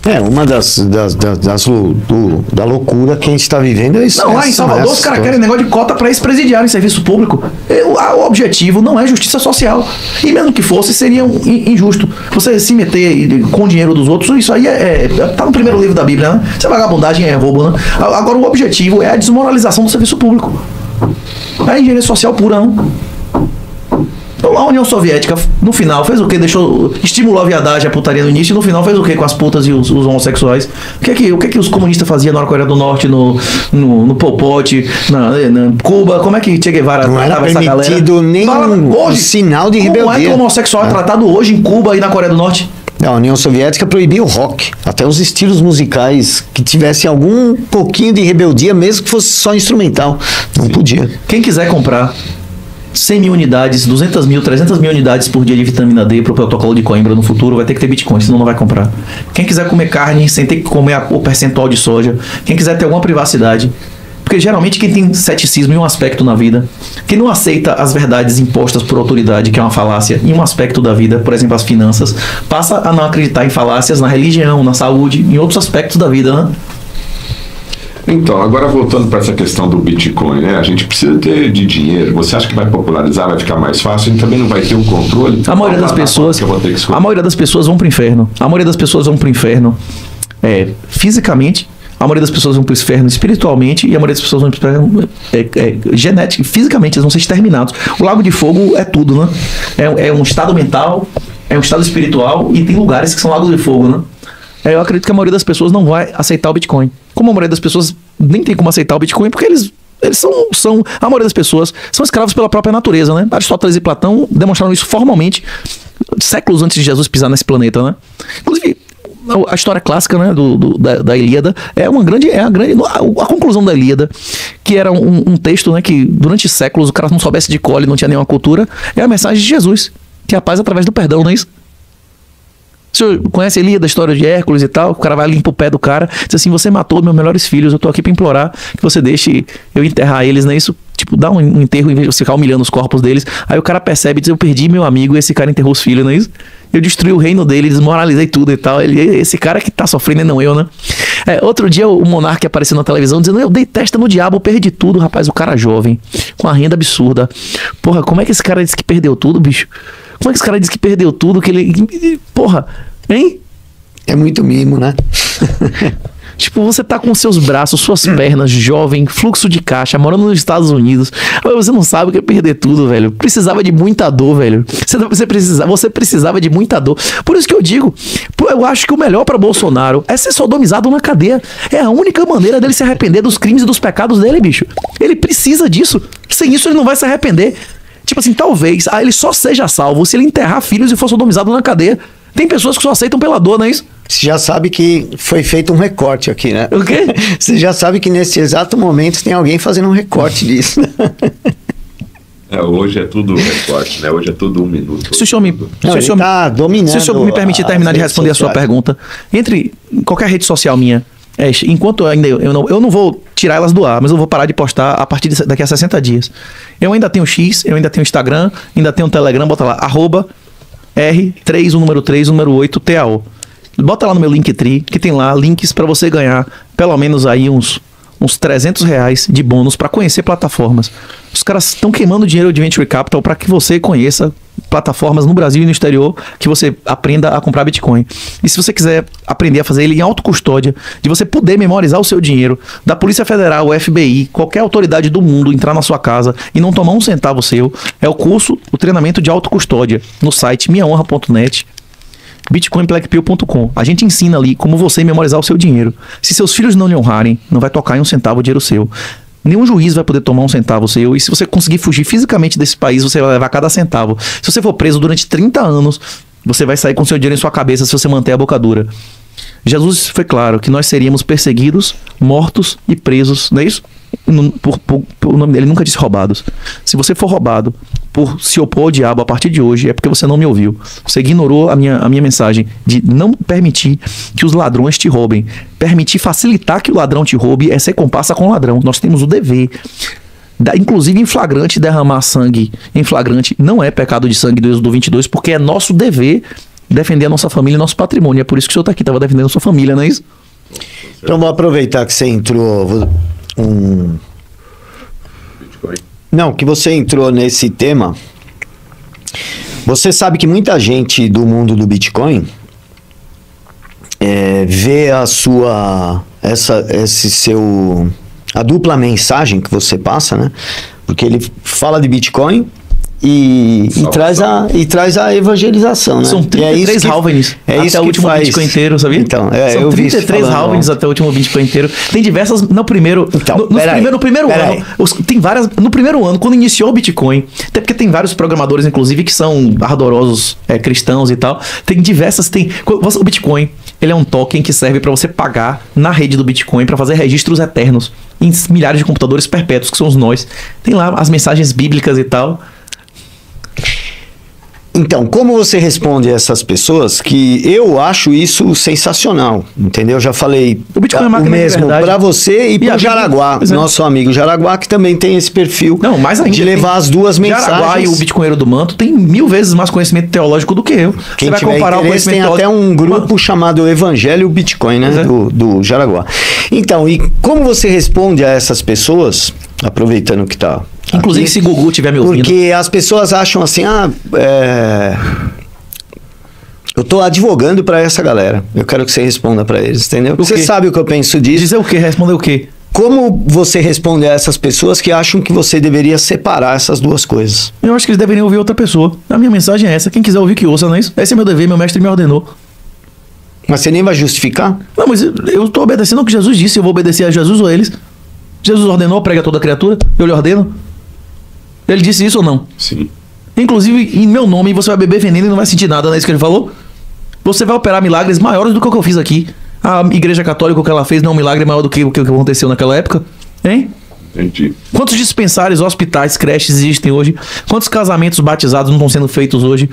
Uma da loucura que a gente está vivendo é isso. Não, lá em Salvador os caras querem negócio de cota para ex-presidiário em serviço público. O objetivo não é justiça social. E mesmo que fosse, seria injusto. Você se meter com o dinheiro dos outros, isso aí tá no primeiro livro da Bíblia, né? Isso é vagabundagem, é roubo, né? Agora o objetivo é a desmoralização do serviço público. É engenharia social pura, não? A União Soviética, no final, fez o quê? Estimulou a viadagem, a putaria no início, e no final fez o quê com as putas e os homossexuais? O que os comunistas faziam na Coreia do Norte, no Pol Pot, na Cuba? Como é que Che Guevara tratava essa galera? Não era permitido nem sinal de rebeldia. Como é que o homossexual é tratado hoje em Cuba e na Coreia do Norte? A União Soviética proibia o rock, até os estilos musicais que tivessem algum pouquinho de rebeldia, mesmo que fosse só instrumental. Não podia. Quem quiser comprar 100 mil unidades, 200 mil, 300 mil unidades por dia de vitamina D para o protocolo de Coimbra no futuro, vai ter que ter Bitcoin, senão não vai comprar. Quem quiser comer carne sem ter que comer o percentual de soja, quem quiser ter alguma privacidade, porque geralmente quem tem ceticismo em um aspecto na vida, quem não aceita as verdades impostas por autoridade, que é uma falácia, em um aspecto da vida, por exemplo, as finanças, passa a não acreditar em falácias na religião, na saúde, em outros aspectos da vida, né? Então, agora voltando para essa questão do Bitcoin, né? A gente precisa ter de dinheiro. Você acha que vai popularizar, vai ficar mais fácil? A gente também não vai ter um controle? A maioria das pessoas vão para o inferno. A maioria das pessoas vão para o inferno fisicamente. A maioria das pessoas vão para o inferno espiritualmente. E a maioria das pessoas vão para o inferno genético. Fisicamente, eles vão ser exterminados. O Lago de Fogo é tudo, né? É um estado mental, é um estado espiritual. E tem lugares que são lagos de fogo, né? Eu acredito que a maioria das pessoas não vai aceitar o Bitcoin. Como a maioria das pessoas nem tem como aceitar o Bitcoin, porque eles são a maioria das pessoas são escravos pela própria natureza, né? Aristóteles e Platão demonstraram isso formalmente séculos antes de Jesus pisar nesse planeta, né? Inclusive, a história clássica, né, da Ilíada a conclusão da Ilíada, que era um texto, né, que durante séculos o cara não soubesse de cor, não tinha nenhuma cultura, é a mensagem de Jesus, que é a paz através do perdão, não é isso? O senhor conhece a Ilíada, a história de Hércules e tal? O cara vai limpar o pé do cara, diz assim: você matou meus melhores filhos, eu tô aqui pra implorar que você deixe eu enterrar eles, não é isso? Tipo, dá um enterro em vez de você ficar humilhando os corpos deles. Aí o cara percebe e diz: eu perdi meu amigo e esse cara enterrou os filhos, não é isso? Eu destruí o reino dele, desmoralizei tudo e tal. Esse cara que tá sofrendo e não eu, né? Outro dia o monarca apareceu na televisão dizendo: eu dei testa no diabo, eu perdi tudo. Rapaz, o cara jovem, com a renda absurda. Porra, como é que esse cara disse que perdeu tudo, bicho? Como é que esse cara disse que perdeu tudo? Que ele... Porra, hein? É muito mimo, né? Tipo, você tá com seus braços, suas pernas, jovem, fluxo de caixa, morando nos Estados Unidos. Mas você não sabe o que é perder tudo, velho. Precisava de muita dor, velho. Você precisava de muita dor. Por isso que eu digo, eu acho que o melhor pra Bolsonaro é ser sodomizado na cadeia. É a única maneira dele se arrepender dos crimes e dos pecados dele, bicho. Ele precisa disso. Sem isso ele não vai se arrepender. Tipo assim, talvez ele só seja salvo se ele enterrar filhos e for sodomizado na cadeia. Tem pessoas que só aceitam pela dor, não é isso? Você já sabe que foi feito um recorte aqui, né? O quê? Você já sabe que nesse exato momento tem alguém fazendo um recorte disso. Hoje é tudo recorte, né? Hoje é tudo 1 minuto. Se o senhor me permitir terminar de responder a sua pergunta, entre em qualquer rede social minha, enquanto ainda eu não vou tirar elas do ar, mas eu vou parar de postar a partir daqui a 60 dias. Eu ainda tenho X, eu ainda tenho Instagram, ainda tenho Telegram, bota lá, @R3, o número 3, o número 8, TAO. Bota lá no meu Linktree, que tem lá links para você ganhar pelo menos aí uns R$300 de bônus para conhecer plataformas. Os caras estão queimando dinheiro de Venture Capital para que você conheça plataformas no Brasil e no exterior, que você aprenda a comprar Bitcoin. E se você quiser aprender a fazer ele em autocustódia, de você poder memorizar o seu dinheiro, da Polícia Federal, o FBI, qualquer autoridade do mundo entrar na sua casa e não tomar um centavo seu, é o curso, o treinamento de autocustódia no site minhahonra.net, bitcoinblackpill.com. A gente ensina ali como você memorizar o seu dinheiro. Se seus filhos não lhe honrarem, não vai tocar em um centavo o dinheiro seu. Nenhum juiz vai poder tomar um centavo seu. E se você conseguir fugir fisicamente desse país, você vai levar cada centavo. Se você for preso durante 30 anos, você vai sair com seu dinheiro em sua cabeça se você manter a boca dura. Jesus foi claro que nós seríamos perseguidos, mortos e presos, não é isso? O nome dele nunca disse roubados. Se você for roubado por se opor ao diabo a partir de hoje, é porque você não me ouviu. Você ignorou a minha mensagem de não permitir que os ladrões te roubem. Permitir facilitar que o ladrão te roube é ser comparsa com o ladrão. Nós temos o dever, inclusive em flagrante, derramar sangue em flagrante não é pecado de sangue do Êxodo 22, porque é nosso dever defender a nossa família e nosso patrimônio. É por isso que o senhor está aqui, estava defendendo a sua família, não é isso? Então vou aproveitar que você entrou Bitcoin. Não, que você entrou nesse tema. Você sabe que muita gente do mundo do Bitcoin vê a dupla mensagem que você passa, né? Porque ele fala de Bitcoin e traz a evangelização, né? São 33 halvenes até o último Bitcoin inteiro, sabia? Então, são eu 33 halvenes até o último Bitcoin inteiro. Tem diversas no primeiro no primeiro ano. Tem várias no primeiro ano quando iniciou o Bitcoin. Até porque tem vários programadores inclusive que são ardorosos cristãos e tal. O Bitcoin, ele é um token que serve para você pagar na rede do Bitcoin para fazer registros eternos em milhares de computadores perpétuos que somos nós. Tem lá as mensagens bíblicas e tal. Então, como você responde a essas pessoas que eu acho isso sensacional, entendeu? Eu já falei o Bitcoin é máquina mesmo para você e para o Jaraguá, nosso amigo Jaraguá, que também tem esse perfil de levar as duas mensagens. Jaraguá e o Bitcoinheiro do Manto tem 1000 vezes mais conhecimento teológico do que eu. Quem vai comparar o conhecimento teológico, tem até um grupo chamado Evangelho Bitcoin, né? Do Jaraguá. Então, e como você responde a essas pessoas, aproveitando que tá... Inclusive, se Gugu estiver me ouvindo. Porque as pessoas acham assim, eu tô advogando para essa galera. Eu quero que você responda para eles, entendeu? Você sabe o que eu penso disso. Dizer o quê? Responder o quê? Como você responde a essas pessoas que acham que você deveria separar essas duas coisas? Eu acho que eles deveriam ouvir outra pessoa. A minha mensagem é essa. Quem quiser ouvir, que ouça, não é isso? Esse é meu dever, meu mestre me ordenou. Mas você nem vai justificar? Não, mas eu tô obedecendo ao que Jesus disse. Eu vou obedecer a Jesus ou a eles. Jesus ordenou, prega toda criatura. Eu lhe ordeno. Ele disse isso ou não? Sim. Inclusive, em meu nome, você vai beber veneno e não vai sentir nada, não é isso que ele falou? Você vai operar milagres maiores do que o que eu fiz aqui. A igreja católica, o que ela fez, não é um milagre maior do que o que aconteceu naquela época? Hein? Entendi. Quantos dispensários, hospitais, creches existem hoje? Quantos casamentos batizados não estão sendo feitos hoje?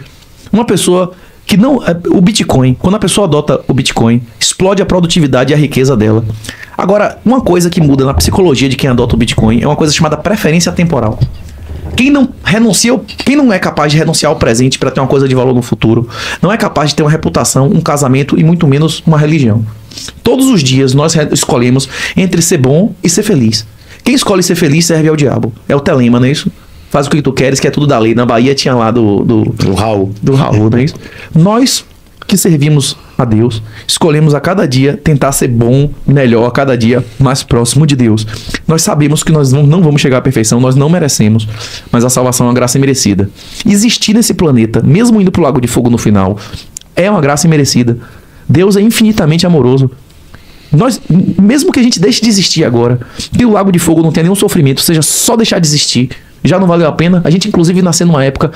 Uma pessoa que não... O Bitcoin, quando a pessoa adota o Bitcoin, explode a produtividade e a riqueza dela. Agora, uma coisa que muda na psicologia de quem adota o Bitcoin é uma coisa chamada preferência temporal. Quem não é capaz de renunciar ao presente para ter uma coisa de valor no futuro, não é capaz de ter uma reputação, um casamento e muito menos uma religião. Todos os dias nós escolhemos entre ser bom e ser feliz. Quem escolhe ser feliz serve ao diabo. É o telema, não é isso? Faz o que tu queres, que é tudo da lei. Na Bahia tinha lá do Raul, não é isso? Nós que servimos a Deus, escolhemos a cada dia tentar ser bom, melhor, a cada dia mais próximo de Deus. Nós sabemos que nós não vamos chegar à perfeição, nós não merecemos, mas a salvação é uma graça imerecida. Existir nesse planeta, mesmo indo pro Lago de Fogo no final, é uma graça imerecida. Deus é infinitamente amoroso. Mesmo que a gente deixe de existir agora, que o Lago de Fogo não tenha nenhum sofrimento, ou seja, só deixar de existir, já não valeu a pena. A gente inclusive nasceu numa época,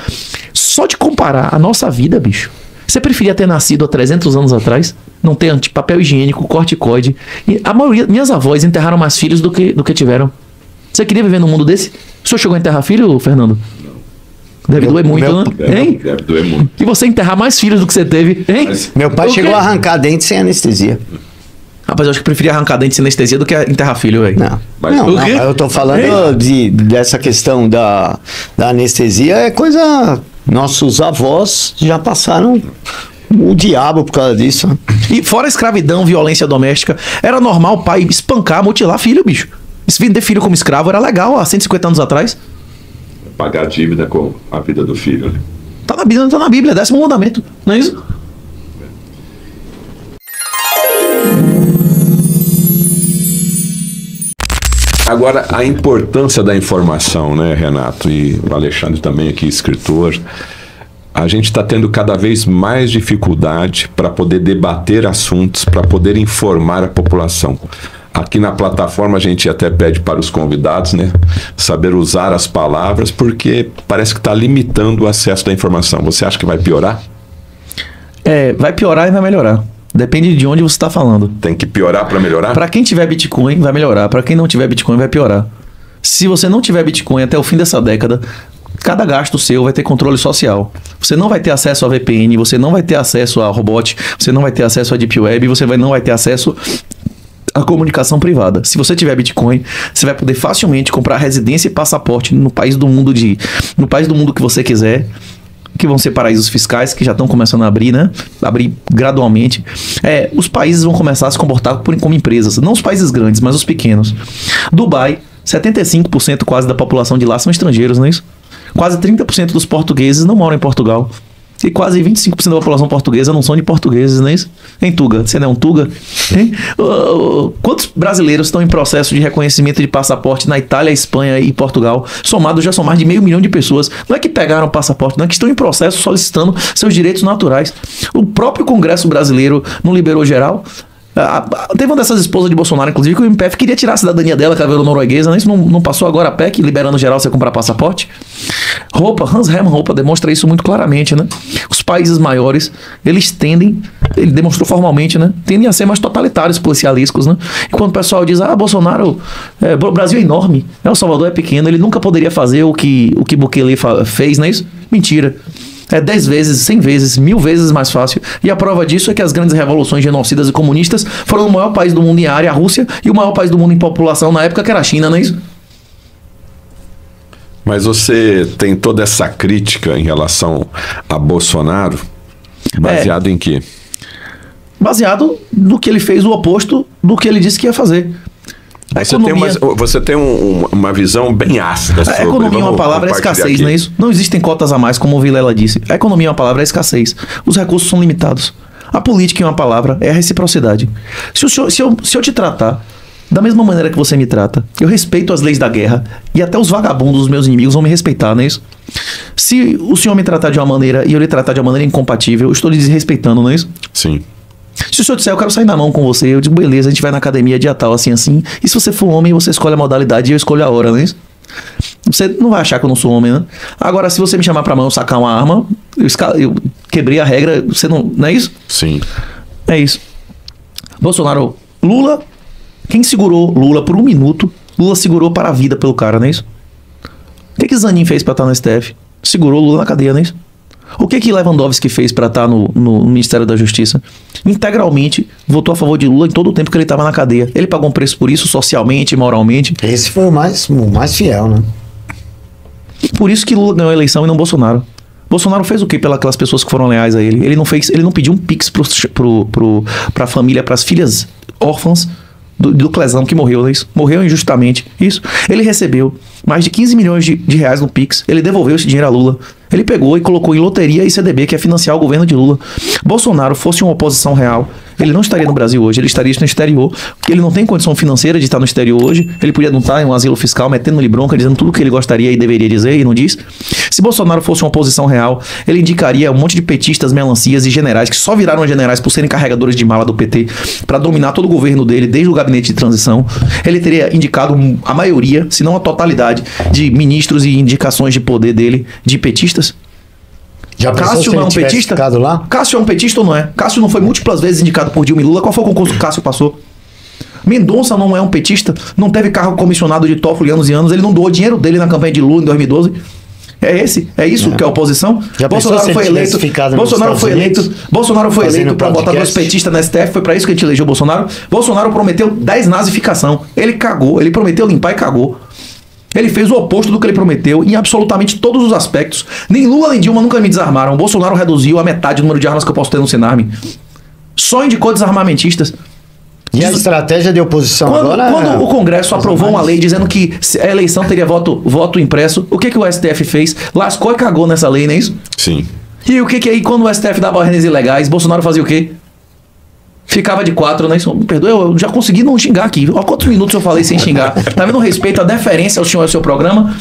só de comparar a nossa vida, bicho, você preferia ter nascido há 300 anos atrás? Não ter papel higiênico, corticoide. E a maioria, minhas avós enterraram mais filhos do que tiveram. Você queria viver num mundo desse? O senhor chegou a enterrar filho, Fernando? Deve doer muito, né? Hein? Deve doer muito. E você enterrar mais filhos do que você teve, hein? Meu pai chegou a arrancar dente sem anestesia. Rapaz, eu acho que preferia arrancar dente sem anestesia do que enterrar filho, velho. Não, eu tô falando dessa questão da anestesia, é coisa... Nossos avós já passaram o diabo por causa disso. Né? E fora a escravidão, violência doméstica, era normal o pai espancar, mutilar filho, bicho. Vender filho como escravo era legal há 150 anos atrás. Pagar a dívida com a vida do filho. Né? Tá na Bíblia, 10º mandamento, não é isso? Agora, a importância da informação, né, Renato? E o Alexandre também aqui, escritor. A gente está tendo cada vez mais dificuldade para poder debater assuntos, para poder informar a população. Aqui na plataforma a gente até pede para os convidados, né, saber usar as palavras, porque parece que está limitando o acesso da informação. Você acha que vai piorar? Vai piorar e vai melhorar. Depende de onde você está falando. Tem que piorar para melhorar? Para quem tiver Bitcoin, vai melhorar. Para quem não tiver Bitcoin, vai piorar. Se você não tiver Bitcoin até o fim dessa década, cada gasto seu vai ter controle social. Você não vai ter acesso a VPN, você não vai ter acesso a robot, você não vai ter acesso a Deep Web, você não vai ter acesso à comunicação privada. Se você tiver Bitcoin, você vai poder facilmente comprar residência e passaporte no país do mundo que você quiser. que vão ser paraísos fiscais, que já estão começando a abrir, né? Abrir gradualmente. Os países vão começar a se comportar como empresas. Não os países grandes, mas os pequenos. Dubai, 75% quase da população de lá são estrangeiros, não é isso? Quase 30% dos portugueses não moram em Portugal. E quase 25% da população portuguesa não são de portugueses, não é isso? Em Tuga. Você não é um Tuga? Hein? Quantos brasileiros estão em processo de reconhecimento de passaporte na Itália, Espanha e Portugal? Somados já são mais de 500 mil de pessoas. Não é que pegaram o passaporte, não é que estão em processo solicitando seus direitos naturais. O próprio Congresso brasileiro não liberou geral. Teve uma dessas esposas de Bolsonaro, inclusive, que o MPF queria tirar a cidadania dela, que ela virou norueguesa, né? Isso não passou agora a PEC, liberando geral você comprar passaporte? Hans Hermann Hoppe demonstra isso muito claramente, né? Os países maiores, ele demonstrou formalmente, né? Tendem a ser mais totalitários, policialísticos, né? E quando o pessoal diz, Bolsonaro, o Brasil é enorme, El Salvador é pequeno, ele nunca poderia fazer o que Bukele fez, não é isso? Mentira. 10 vezes, 100 vezes, 1000 vezes mais fácil. E a prova disso é que as grandes revoluções genocidas e comunistas foram o maior país do mundo em área, a Rússia, e o maior país do mundo em população na época, que era a China, não é isso? Mas você tem toda essa crítica em relação a Bolsonaro, baseado em quê? Baseado no que ele fez o oposto do que ele disse que ia fazer. Você tem uma visão bem ácida sobre... A economia é uma palavra, é escassez, não é isso? Não existem cotas a mais, como o Vilela disse. A economia é uma palavra, é escassez. Os recursos são limitados. A política é uma palavra, é a reciprocidade. Se eu te tratar da mesma maneira que você me trata, eu respeito as leis da guerra, e até os vagabundos, os meus inimigos, vão me respeitar, não é isso? Se o senhor me tratar de uma maneira e eu lhe tratar de uma maneira incompatível, eu estou lhe desrespeitando, não é isso? Sim. Se o senhor disser, eu quero sair na mão com você, eu digo, beleza, a gente vai na academia dia tal, assim. E se você for homem, você escolhe a modalidade e eu escolho a hora, não é isso? Você não vai achar que eu não sou homem, né? Agora, se você me chamar pra mão, eu sacar uma arma, eu quebrei a regra, você não é isso? Sim. É isso. Bolsonaro, Lula, quem segurou Lula por 1 minuto, Lula segurou para a vida pelo cara, não é isso? O que Zanin fez pra estar no STF? Segurou Lula na cadeia, não é isso? O que Lewandowski fez para estar no Ministério da Justiça? Integralmente votou a favor de Lula em todo o tempo que ele estava na cadeia. Ele pagou um preço por isso, socialmente, moralmente. Esse foi o mais fiel, né? Por isso que Lula ganhou a eleição e não Bolsonaro. Bolsonaro fez o quê pelas pessoas que foram leais a ele? Ele não pediu um pix para a família, para as filhas órfãs do Clesão, que morreu, não é isso? Morreu injustamente. Isso. Ele recebeu mais de 15 milhões de reais no Pix. Ele devolveu esse dinheiro a Lula. Ele pegou e colocou em loteria e CDB, que é financiar o governo de Lula. Bolsonaro fosse uma oposição real, ele não estaria no Brasil hoje, ele estaria no exterior. Ele não tem condição financeira de estar no exterior hoje. Ele podia não estar em um asilo fiscal, metendo-lhe bronca, dizendo tudo o que ele gostaria e deveria dizer e não diz. Se Bolsonaro fosse uma oposição real, ele indicaria um monte de petistas, melancias e generais que só viraram generais por serem carregadores de mala do PT para dominar todo o governo dele, desde o gabinete de transição. Ele teria indicado a maioria, se não a totalidade, de ministros e indicações de poder dele, de petistas. Cássio não é um petista? Lá? Cássio é um petista ou não é? Cássio não foi múltiplas vezes indicado por Dilma e Lula. Qual foi o concurso que Cássio passou? Mendonça não é um petista? Não teve cargo comissionado de Toffoli anos e anos? Ele não doou dinheiro dele na campanha de Lula em 2012? É isso que é a oposição? Bolsonaro foi eleito. Bolsonaro foi eleito para botar 2 petistas na STF. Foi para isso que a gente elegeu Bolsonaro. Bolsonaro prometeu 10 nazificação. Ele cagou. Ele prometeu limpar e cagou. Ele fez o oposto do que ele prometeu em absolutamente todos os aspectos. Nem Lula nem Dilma nunca me desarmaram. O Bolsonaro reduziu a metade do número de armas que eu posso ter no Senarme. Só indicou desarmamentistas. E a estratégia de oposição agora... Quando o Congresso aprovou uma lei dizendo que a eleição teria voto impresso, o que o STF fez? Lascou e cagou nessa lei, não é isso? Sim. E o que aí, quando o STF dava ordens ilegais, Bolsonaro fazia o quê? Ficava de 4, né? Me perdoe, eu já consegui não xingar aqui. Olha quantos minutos eu falei sem xingar. Tá vendo o respeito, a deferência ao senhor e ao seu programa?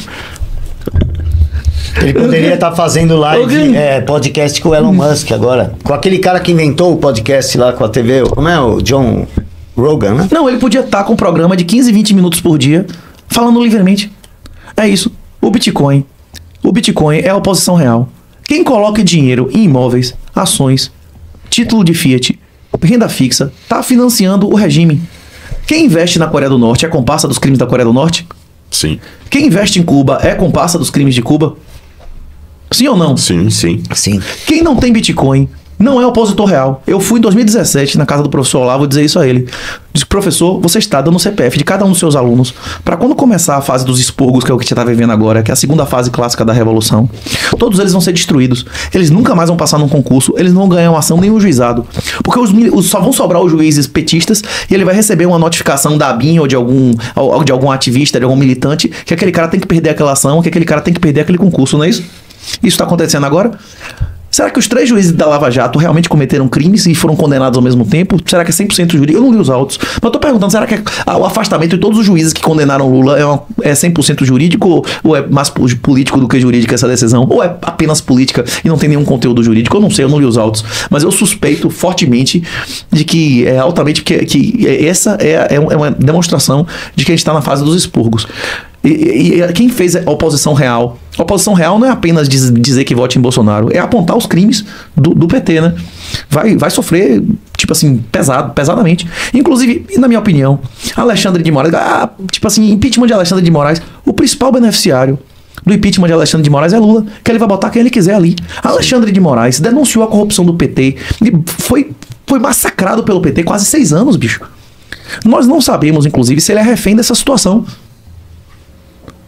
Ele poderia estar fazendo live, podcast com o Elon Musk agora. Com aquele cara que inventou o podcast lá com a TV. Como é? O John Rogan, né? Não, ele podia estar com um programa de 15, 20 minutos por dia, falando livremente. É isso. O Bitcoin é a oposição real. Quem coloca dinheiro em imóveis, ações, título de Fiat, renda fixa, está financiando o regime. Quem investe na Coreia do Norte é comparsa dos crimes da Coreia do Norte? Sim. Quem investe em Cuba é comparsa dos crimes de Cuba? Sim ou não? Sim. Quem não tem Bitcoin Não é opositor real. Eu fui em 2017 na casa do professor Olavo, vou dizer isso a ele. Disse, professor, você está dando o CPF de cada um dos seus alunos para quando começar a fase dos expurgos, que é o que você está vivendo agora, que é a segunda fase clássica da Revolução, todos eles vão ser destruídos. Eles nunca mais vão passar num concurso, eles não vão ganhar uma ação nem um juizado. Porque só vão sobrar os juízes petistas e ele vai receber uma notificação da ABIN ou de algum ativista, de algum militante, que aquele cara tem que perder aquela ação, que aquele cara tem que perder aquele concurso, não é isso? Isso está acontecendo agora? Será que os 3 juízes da Lava Jato realmente cometeram crimes e foram condenados ao mesmo tempo? Será que é 100% jurídico? Eu não li os autos. Mas eu tô perguntando, será que o afastamento de todos os juízes que condenaram Lula é 100% jurídico ou é mais político do que jurídico essa decisão? Ou é apenas política e não tem nenhum conteúdo jurídico? Eu não sei, eu não li os autos. Mas eu suspeito fortemente de que é altamente... que essa é uma demonstração de que a gente está na fase dos expurgos. E quem fez a oposição real? A oposição real não é apenas dizer que vote em Bolsonaro, é apontar os crimes do PT, né? Vai sofrer, tipo assim, pesadamente. Inclusive, na minha opinião, Alexandre de Moraes, tipo assim, impeachment de Alexandre de Moraes, o principal beneficiário do impeachment de Alexandre de Moraes é Lula, que ele vai botar quem ele quiser ali. Alexandre de Moraes denunciou a corrupção do PT, e foi massacrado pelo PT quase 6 anos, bicho. Nós não sabemos, inclusive, se ele é refém dessa situação.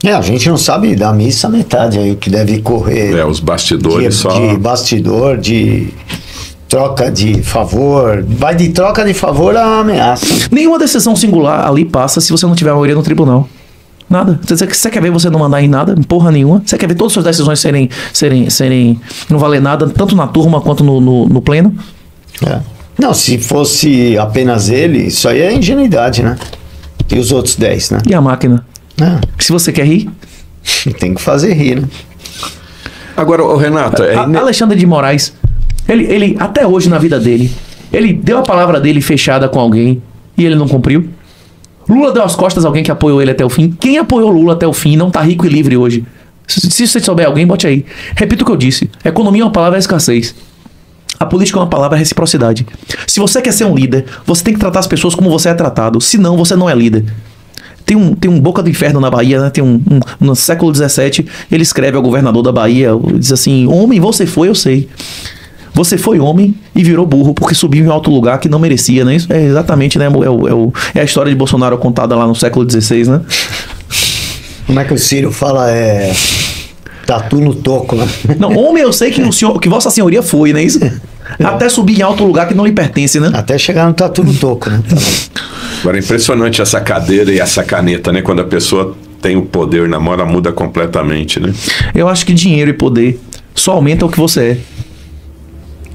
A gente não sabe da missa metade aí, o que deve correr. Os bastidores só. De bastidor, de troca de favor. Vai de troca de favor a ameaça. Nenhuma decisão singular ali passa se você não tiver a maioria no tribunal. Nada. Você quer ver você não mandar em nada? Porra nenhuma. Você quer ver todas as suas decisões serem não valer nada, tanto na turma quanto no pleno? Não, se fosse apenas ele, isso aí é ingenuidade, né? E os outros 10, né? E a máquina? Se você quer rir, tem que fazer rir, né? Agora, o Renato... Alexandre de Moraes, ele até hoje na vida dele, ele deu a palavra dele fechada com alguém e ele não cumpriu. Lula deu as costas a alguém que apoiou ele até o fim. Quem apoiou Lula até o fim não tá rico e livre hoje. Se você souber alguém, bote aí. Repito o que eu disse. Economia é uma palavra, é escassez. A política é uma palavra, é reciprocidade. Se você quer ser um líder, você tem que tratar as pessoas como você é tratado. Senão, você não é líder. Tem um Boca do Inferno na Bahia, né? No século XVII, ele escreve ao governador da Bahia, diz assim: homem, você foi, eu sei. Você foi homem e virou burro porque subiu em alto lugar que não merecia, né? Isso é exatamente, né? É a história de Bolsonaro contada lá no século XVI, né? Como é que o Ciro fala? Tatu no toco, né? Não, homem eu sei que Vossa Senhoria foi, né? Isso? Até subir em alto lugar que não lhe pertence, né? Até chegar no tatu no toco, né? Agora é impressionante essa cadeira e essa caneta, né? Quando a pessoa tem o poder na mão, ela muda completamente, né? Eu acho que dinheiro e poder só aumentam o que você é.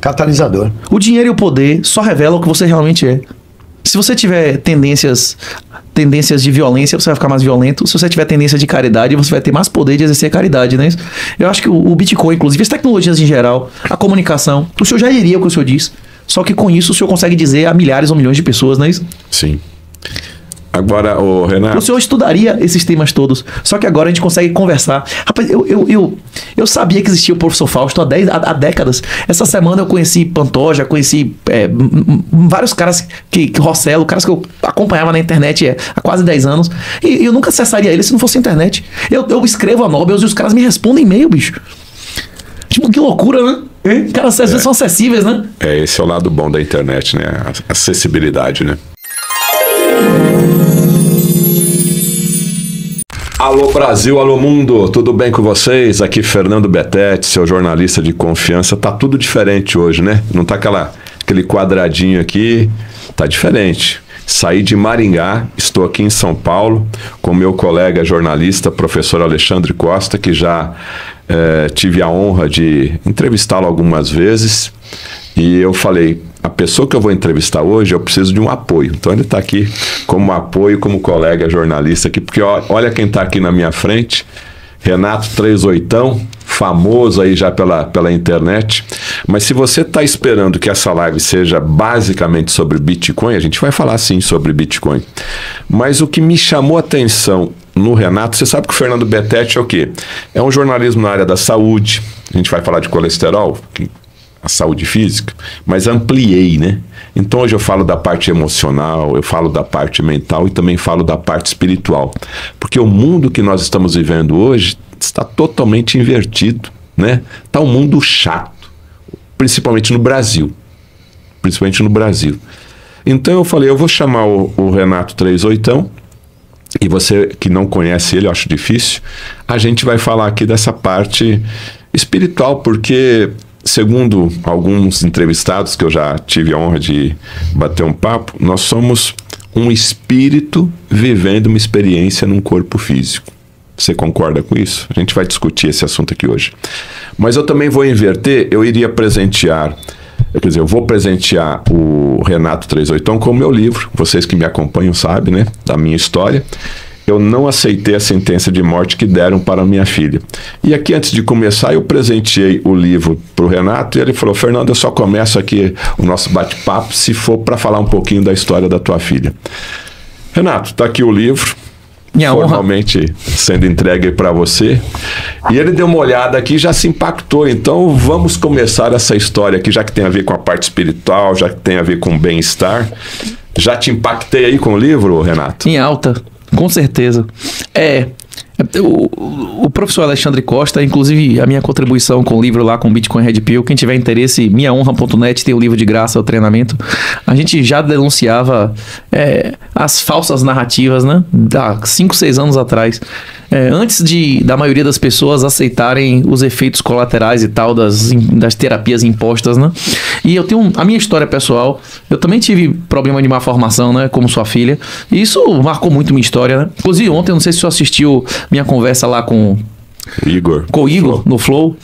Catalisador. O dinheiro e o poder só revelam o que você realmente é. Se você tiver tendências de violência, você vai ficar mais violento. Se você tiver tendência de caridade, você vai ter mais poder de exercer caridade, né? Eu acho que o Bitcoin, inclusive as tecnologias em geral, a comunicação, o senhor já diria o que o senhor diz. Só que com isso o senhor consegue dizer a milhares ou milhões de pessoas, não é isso? Sim. Agora, o Renato... O senhor estudaria esses temas todos, só que agora a gente consegue conversar. Rapaz, eu sabia que existia o professor Fausto há décadas. Essa semana eu conheci Pantoja, conheci vários caras Rossello, caras que eu acompanhava na internet há quase 10 anos, e eu nunca acessaria ele se não fosse internet. Eu escrevo a Nobel e os caras me respondem e-mail, bicho. Tipo, que loucura, né? Caras às vezes são acessíveis, né? Esse é o lado bom da internet, né? A acessibilidade, né? Alô Brasil, alô mundo, tudo bem com vocês? Aqui Fernando Betete, seu jornalista de confiança. Tá tudo diferente hoje, né? Não tá aquele quadradinho aqui, tá diferente. Saí de Maringá, estou aqui em São Paulo com meu colega jornalista, professor Alexandre Costa, que já tive a honra de entrevistá-lo algumas vezes. E eu falei, a pessoa que eu vou entrevistar hoje, eu preciso de um apoio. Então ele está aqui como apoio, como colega jornalista aqui, porque olha quem está aqui na minha frente, Renato 38, famoso aí já pela internet. Mas se você está esperando que essa live seja basicamente sobre Bitcoin, a gente vai falar sim sobre Bitcoin. Mas o que me chamou a atenção no Renato, você sabe que o Fernando Betete é o quê? É um jornalismo na área da saúde, a gente vai falar de colesterol, a saúde física, mas ampliei, né? Então hoje eu falo da parte emocional, eu falo da parte mental e também falo da parte espiritual. Porque o mundo que nós estamos vivendo hoje está totalmente invertido, né? Está um mundo chato. principalmente no Brasil. Principalmente no Brasil. Então eu falei, eu vou chamar o Renato 38, e você que não conhece ele, eu acho difícil, a gente vai falar aqui dessa parte espiritual, porque, segundo alguns entrevistados que eu já tive a honra de bater um papo, nós somos um espírito vivendo uma experiência num corpo físico. Você concorda com isso? A gente vai discutir esse assunto aqui hoje. Mas eu também vou inverter, eu iria presentear, quer dizer, eu vou presentear o Renato 38 com o meu livro. Vocês que me acompanham sabem, né, da minha história. Eu não aceitei a sentença de morte que deram para minha filha. E aqui, antes de começar, eu presenteei o livro para o Renato, e ele falou, Fernando, eu só começo aqui o nosso bate-papo se for para falar um pouquinho da história da tua filha. Renato, está aqui o livro, formalmente sendo entregue para você. E ele deu uma olhada aqui e já se impactou. Então vamos começar essa história aqui, já que tem a ver com a parte espiritual, já que tem a ver com bem-estar. Já te impactei aí com o livro, Renato? Em alta, com certeza. O professor Alexandre Costa, inclusive a minha contribuição com o livro lá com o Bitcoin Red Pill, quem tiver interesse, minhahonra.net tem o livro de graça, o treinamento. A gente já denunciava as falsas narrativas, né? Há 5, 6 anos atrás. Antes da maioria das pessoas aceitarem os efeitos colaterais e tal das terapias impostas, né? E eu tenho a minha história pessoal. Eu também tive problema de má formação, né? Como sua filha. E isso marcou muito minha história, né? Inclusive ontem, eu não sei se você assistiu minha conversa lá com o Igor no Flow,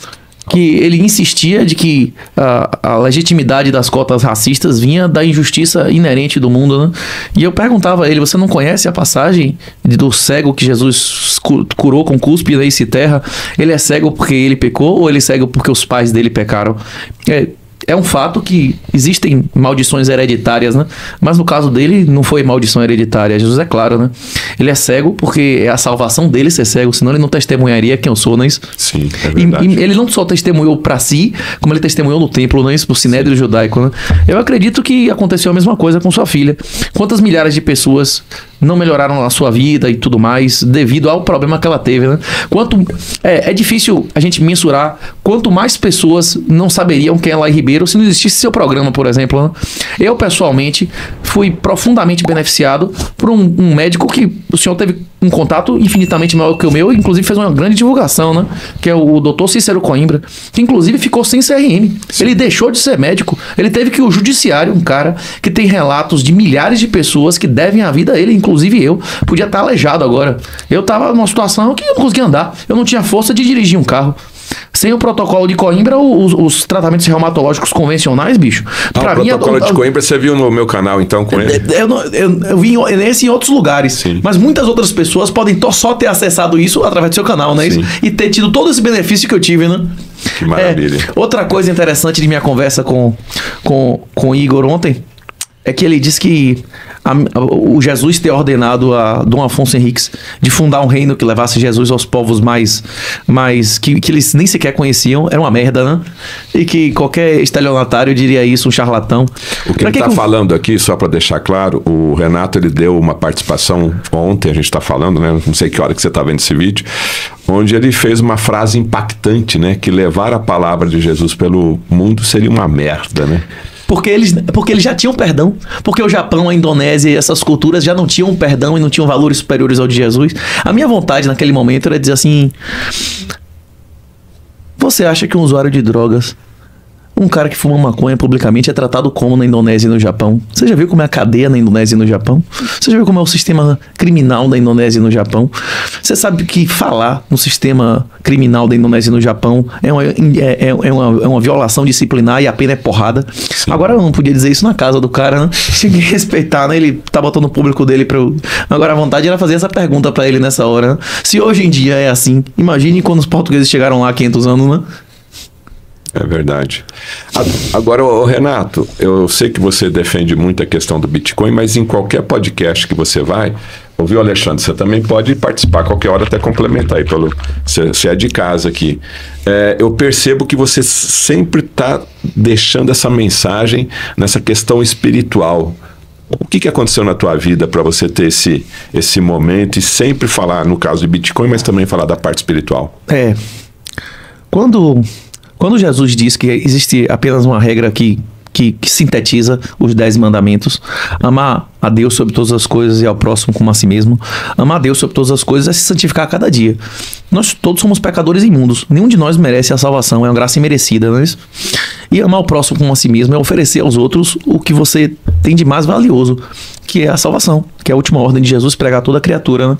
que ele insistia de que a legitimidade das cotas racistas vinha da injustiça inerente do mundo, né? E eu perguntava a ele, você não conhece a passagem do cego que Jesus curou com cuspe e se terra? Ele é cego porque ele pecou ou ele é cego porque os pais dele pecaram? É um fato que existem maldições hereditárias, né? Mas no caso dele não foi maldição hereditária. Jesus é claro, né? Ele é cego porque é a salvação dele ser cego, senão ele não testemunharia quem eu sou, não é isso? Sim, é verdade. E ele não só testemunhou para si, como ele testemunhou no templo, não é isso? No Sinédrio Judaico, né? Eu acredito que aconteceu a mesma coisa com sua filha. Quantas milhares de pessoas não melhoraram a sua vida e tudo mais devido ao problema que ela teve, né? É difícil a gente mensurar quanto mais pessoas não saberiam quem é Lai Ribeiro se não existisse seu programa, por exemplo, né? Eu, pessoalmente, fui profundamente beneficiado por um médico que o senhor teve um contato infinitamente maior que o meu, inclusive fez uma grande divulgação, né? Que é o Dr. Cícero Coimbra, que inclusive ficou sem CRM. Sim. Ele deixou de ser médico. Ele teve que o judiciário, um cara que tem relatos de milhares de pessoas que devem a vida a ele, inclusive eu, podia estar aleijado agora. Eu estava numa situação que eu não conseguia andar. Eu não tinha força de dirigir um carro. Sem o protocolo de Coimbra, os tratamentos reumatológicos convencionais, bicho. Pra mim, o protocolo de Coimbra você viu no meu canal, então, com ele? Eu vi nesse em outros lugares. Sim. Mas muitas outras pessoas podem só ter acessado isso através do seu canal, né? Isso? E ter tido todo esse benefício que eu tive, né? Que maravilha. Outra coisa interessante de minha conversa com o Igor ontem é que ele disse que o Jesus ter ordenado a Dom Afonso Henriques de fundar um reino que levasse Jesus aos povos mais que eles nem sequer conheciam, era uma merda, né? E que qualquer estelionatário diria isso, um charlatão. O que ele está falando aqui, só para deixar claro, o Renato, ele deu uma participação ontem, a gente está falando, né? Não sei que hora que você está vendo esse vídeo, onde ele fez uma frase impactante, né? Que levar a palavra de Jesus pelo mundo seria uma merda, né? Porque eles já tinham perdão. Porque o Japão, a Indonésia e essas culturas já não tinham perdão e não tinham valores superiores ao de Jesus. A minha vontade naquele momento era dizer assim: você acha que um usuário de drogas, um cara que fuma maconha publicamente, é tratado como na Indonésia e no Japão? Você já viu como é a cadeia na Indonésia e no Japão? Você já viu como é o sistema criminal da Indonésia e no Japão? Você sabe que falar no sistema criminal da Indonésia e no Japão é uma violação disciplinar e a pena é porrada? Sim. Agora eu não podia dizer isso na casa do cara, né? Tinha que respeitar, né? Ele tá botando o público dele pra eu... Agora a vontade era fazer essa pergunta pra ele nessa hora, né? Se hoje em dia é assim, imagine quando os portugueses chegaram lá há 500 anos, né? É verdade. Agora, Renato, eu sei que você defende muito a questão do Bitcoin, mas em qualquer podcast que você vai, ouviu, Alexandre, você também pode participar a qualquer hora, até complementar aí, você é de casa aqui. Eu percebo que você sempre está deixando essa mensagem nessa questão espiritual. O que aconteceu na tua vida para você ter esse momento e sempre falar, no caso de Bitcoin, mas também falar da parte espiritual? Quando Jesus diz que existe apenas uma regra que sintetiza os 10 mandamentos, amar a Deus sobre todas as coisas e ao próximo como a si mesmo, amar a Deus sobre todas as coisas é se santificar a cada dia. Nós todos somos pecadores imundos, nenhum de nós merece a salvação, é uma graça imerecida, não é isso? E amar o próximo como a si mesmo é oferecer aos outros o que você tem de mais valioso, que é a salvação, que é a última ordem de Jesus, pregar a toda criatura, né?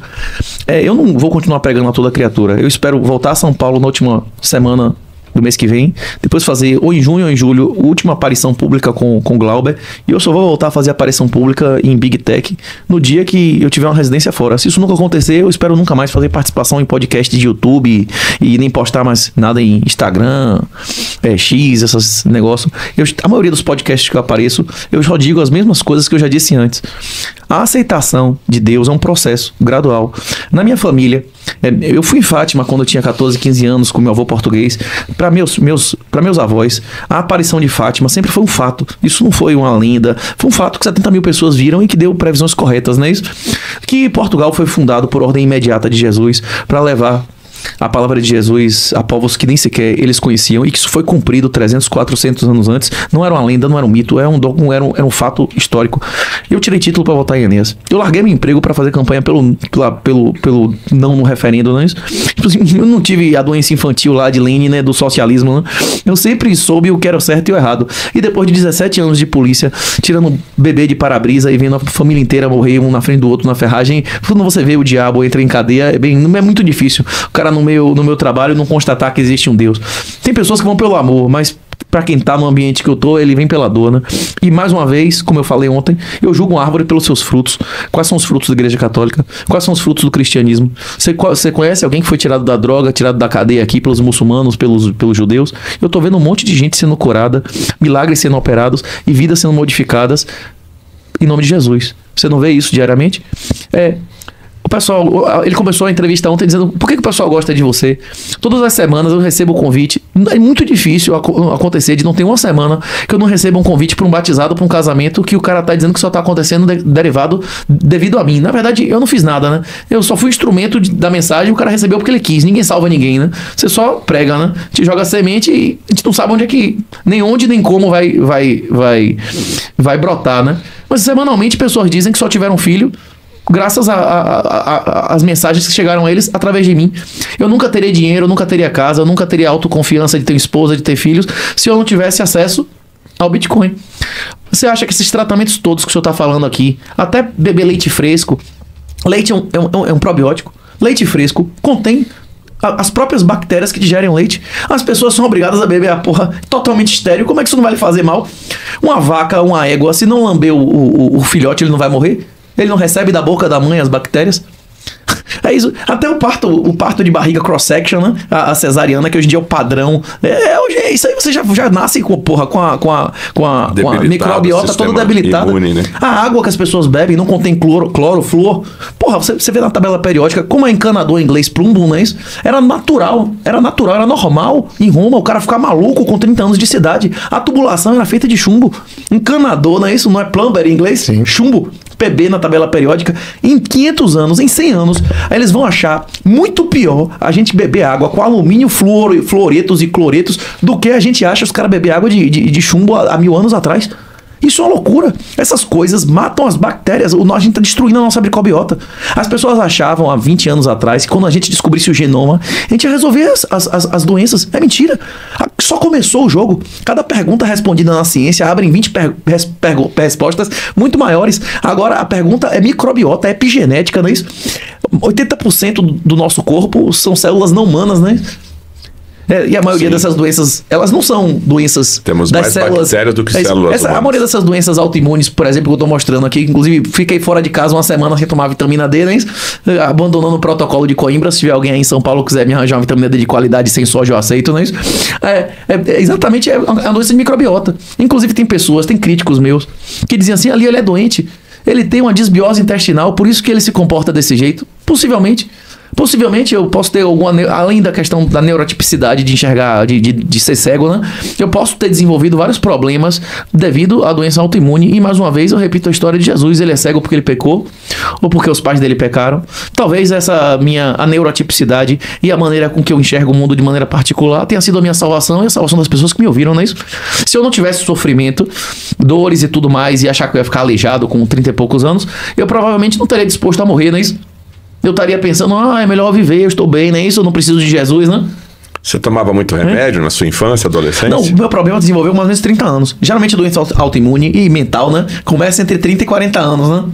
Eu não vou continuar pregando a toda criatura, eu espero voltar a São Paulo na última semana do mês que vem, depois fazer ou em junho ou em julho a última aparição pública com Glauber, e eu só vou voltar a fazer aparição pública em Big Tech no dia que eu tiver uma residência fora. Se isso nunca acontecer, eu espero nunca mais fazer participação em podcast de YouTube e nem postar mais nada em Instagram, X, esses negócios. A maioria dos podcasts que eu apareço, eu só digo as mesmas coisas que eu já disse antes. A aceitação de Deus é um processo gradual. Na minha família, eu fui em Fátima quando eu tinha 14, 15 anos com meu avô português. Para meus avós, a aparição de Fátima sempre foi um fato. Isso não foi uma lenda, foi um fato que 70 mil pessoas viram e que deu previsões corretas, não é isso? Que Portugal foi fundado por ordem imediata de Jesus para levar a palavra de Jesus a povos que nem sequer eles conheciam, e que isso foi cumprido 300, 400 anos antes. Não era uma lenda, não era um mito, era um fato histórico. Eu tirei título para votar em Enéas. Eu larguei meu emprego para fazer campanha pelo não no referendo, não é isso? Eu não tive a doença infantil lá de Lenin, né, do socialismo, né? Eu sempre soube o que era o certo e o errado. E depois de 17 anos de polícia, tirando bebê de para-brisa e vendo a família inteira morrer um na frente do outro na ferragem, quando você vê o diabo entrar em cadeia, é muito difícil o cara no meu trabalho não constatar que existe um Deus. Tem pessoas que vão pelo amor, mas pra quem tá no ambiente que eu tô, ele vem pela dor, né? E mais uma vez, como eu falei ontem, eu julgo uma árvore pelos seus frutos. Quais são os frutos da Igreja Católica? Quais são os frutos do cristianismo? Você conhece alguém que foi tirado da droga, tirado da cadeia aqui pelos muçulmanos, pelos judeus? Eu tô vendo um monte de gente sendo curada, milagres sendo operados e vidas sendo modificadas em nome de Jesus. Você não vê isso diariamente? O pessoal, ele começou a entrevista ontem dizendo: por que o pessoal gosta de você? Todas as semanas eu recebo o convite. É muito difícil acontecer de não ter uma semana que eu não receba um convite para um batizado, para um casamento, que o cara tá dizendo que só tá acontecendo devido a mim. Na verdade, eu não fiz nada, né? Eu só fui instrumento da mensagem, o cara recebeu porque ele quis. Ninguém salva ninguém, né? Você só prega, né? Te joga a semente e a gente não sabe onde é que... nem onde, nem como vai brotar, né? Mas semanalmente pessoas dizem que só tiveram filho graças às mensagens que chegaram a eles através de mim. Eu nunca teria dinheiro, eu nunca teria casa, eu nunca teria autoconfiança de ter esposa, de ter filhos, se eu não tivesse acesso ao Bitcoin. Você acha que esses tratamentos todos que o senhor está falando aqui, até beber leite fresco, leite é um probiótico, leite fresco contém as próprias bactérias que digerem o leite. As pessoas são obrigadas a beber a porra totalmente estéril. Como é que isso não vai lhe fazer mal? Uma vaca, uma égua, se não lamber o filhote, ele não vai morrer? Ele não recebe da boca da mãe as bactérias? É isso. Até o parto de barriga cross-section, né? A cesariana, que hoje em dia é o padrão. Isso aí você já nasce com a microbiota toda debilitada. Imune, né? A água que as pessoas bebem não contém cloro, flúor. Porra, você vê na tabela periódica como é encanador em inglês, plumbum, não é isso? Era natural, era normal em Roma o cara ficar maluco com 30 anos de idade. A tubulação era feita de chumbo. Encanador, não é isso? Não é plumber em inglês? Sim. Chumbo. PB na tabela periódica. Em 500 anos, em 100 anos, aí eles vão achar muito pior a gente beber água com alumínio, fluoretos e cloretos do que a gente acha os caras beber água de chumbo há 1000 anos atrás. Isso é uma loucura. Essas coisas matam as bactérias. A gente está destruindo a nossa microbiota. As pessoas achavam há 20 anos atrás que quando a gente descobrisse o genoma, a gente ia resolver as doenças. É mentira. Só começou o jogo. Cada pergunta respondida na ciência abrem 20 respostas muito maiores. Agora a pergunta é microbiota, é epigenética, não é isso? 80% do nosso corpo são células não humanas, né? E a maioria dessas doenças, elas não são doenças Temos das mais células. bactérias do que células A maioria dessas doenças autoimunes, por exemplo, que eu tô mostrando aqui, inclusive fiquei fora de casa uma semana sem tomar vitamina D, né? Abandonando o protocolo de Coimbra. Se tiver alguém aí em São Paulo que quiser me arranjar uma vitamina D de qualidade sem soja, eu aceito, não é isso? Exatamente, é uma doença de microbiota. Inclusive tem críticos meus, que dizem assim: ali ele é doente, ele tem uma disbiose intestinal, por isso que ele se comporta desse jeito. Possivelmente. Possivelmente eu posso ter além da questão da neurotipicidade de enxergar, de ser cego, né? Eu posso ter desenvolvido vários problemas devido à doença autoimune. E mais uma vez eu repito a história de Jesus. Ele é cego porque ele pecou ou porque os pais dele pecaram. Talvez a neurotipicidade e a maneira com que eu enxergo o mundo de maneira particular tenha sido a minha salvação e a salvação das pessoas que me ouviram, não é isso? Se eu não tivesse sofrimento, dores e tudo mais e achar que eu ia ficar aleijado com 30 e poucos anos, eu provavelmente não teria disposto a morrer, não é isso? Eu estaria pensando, é melhor viver, eu estou bem, não é isso? Eu não preciso de Jesus, né? Você tomava muito remédio na sua infância, adolescência? Não, o meu problema desenvolveu mais ou menos 30 anos. Geralmente a doença autoimune e mental, né? Começa entre 30 e 40 anos, né?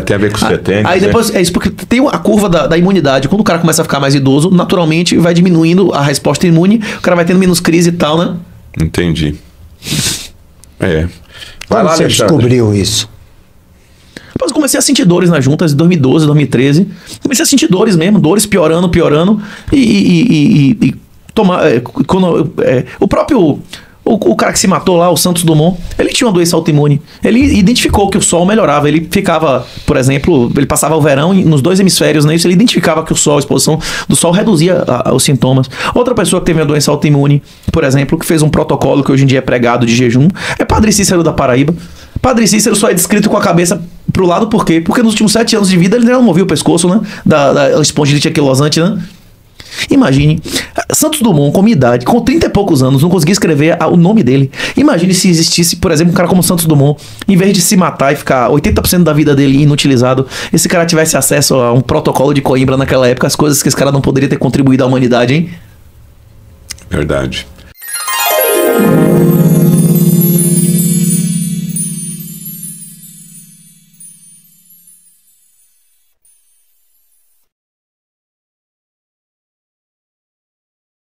Tem a ver com os setênios. Aí depois, é isso, porque tem a curva da imunidade. Quando o cara começa a ficar mais idoso, naturalmente vai diminuindo a resposta imune, o cara vai tendo menos crise e tal, né? Entendi. Quando você descobriu isso? Depois eu comecei a sentir dores nas juntas, em 2012, 2013. Comecei a sentir dores mesmo, dores piorando. E tomar. O próprio. O cara que se matou lá, o Santos Dumont, ele tinha uma doença autoimune. Ele identificou que o sol melhorava. Ele ficava, por exemplo, ele passava o verão nos 2 hemisférios, né? Isso ele identificava que o sol, a exposição do sol reduzia os sintomas. Outra pessoa que teve uma doença autoimune, por exemplo, que fez um protocolo que hoje em dia é pregado de jejum, é Padre Cícero da Paraíba. Padre Cícero só é descrito com a cabeça pro lado, por quê? Porque nos últimos 7 anos de vida ele não movia o pescoço, né? Da espondilite anquilosante, né? Imagine, Santos Dumont, com minha idade, com 30 e poucos anos, não conseguia escrever o nome dele. Imagine se existisse, por exemplo, um cara como Santos Dumont, em vez de se matar e ficar 80% da vida dele inutilizado, esse cara tivesse acesso a um protocolo de Coimbra naquela época, as coisas que esse cara não poderia ter contribuído à humanidade, hein? Verdade.